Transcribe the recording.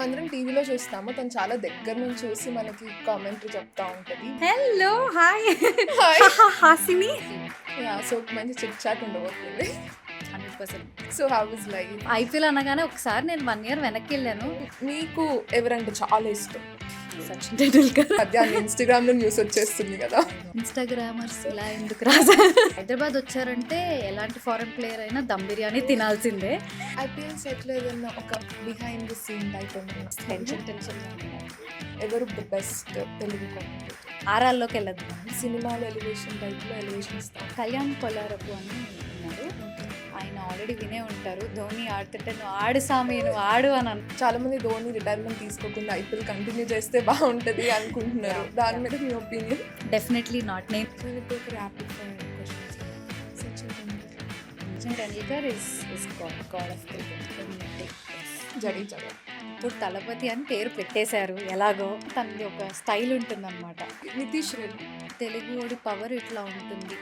అందరం టీవీలో చూస్తాము. తను చాలా దగ్గర నుంచి చూసి మనకి కామెంటరీ చెప్తా ఉంటది. Hello hi hi. Hasini so మంచి చిట్ చాట్ ఉండబోతుంది. 100%. So how is life? IPL అనగానే ఒకసారి నేను 1 year వెనక్కి వెళ్ళాను. మీకు ఎవరంటే చాలా ఇష్టం? సచిన్ టెండూల్కర్. మధ్యాహ్నం ఇన్స్టాగ్రామ్ లో న్యూస్ వచ్చేస్తుంది కదా. ఇన్స్టాగ్రామర్స్ ఇలా ఎందుకు రాజా? హైదరాబాద్ వచ్చారంటే ఎలాంటి ఫారెన్ ప్లేయర్ అయినా దమ్ బిర్యానీ తినాల్సిందే. ఐపీఎల్ సెట్లో ఏదైనా ఒక behind the scene type tension ఎవరు బెస్ట్ తెలుగు కామెంటరీ? ఆరాల్లోకి వెళ్ళదు. సినిమాలో ఎలివేషన్ టైప్లో ఎలివేషన్ ఇస్తాం. కళ్యాణ్ కొల్లారపు అని ఉన్నారు, ఆయన ఆల్రెడీ వినే ఉంటారు. ధోని ఆడుతుంటే నువ్వు ఆడు సామి నువ్వు ఆడు అని చాలా మంది ధోని రిటైర్మెంట్ తీసుకోకుండా ఐపీఎల్ కంటిన్యూ చేస్తే బాగుంటది అనుకుంటున్నారు. దాని మీద మీ ఒపీనియన్? Definitely not. నేను నేను ఇప్పుడు ఒక rapid fire questions. Sachin Tendulkar, Sachin Tendulkar is God of cricket. Jadeja, ఇప్పుడు తలపతి అని పేరు పెట్టేశారు ఎలాగో. తనది ఒక స్టైల్ ఉంటుందన్నమాట. నితీష్ రెడ్డి. తెలుగు ఓడి పవర్ ఇట్లా ఉంటుంది.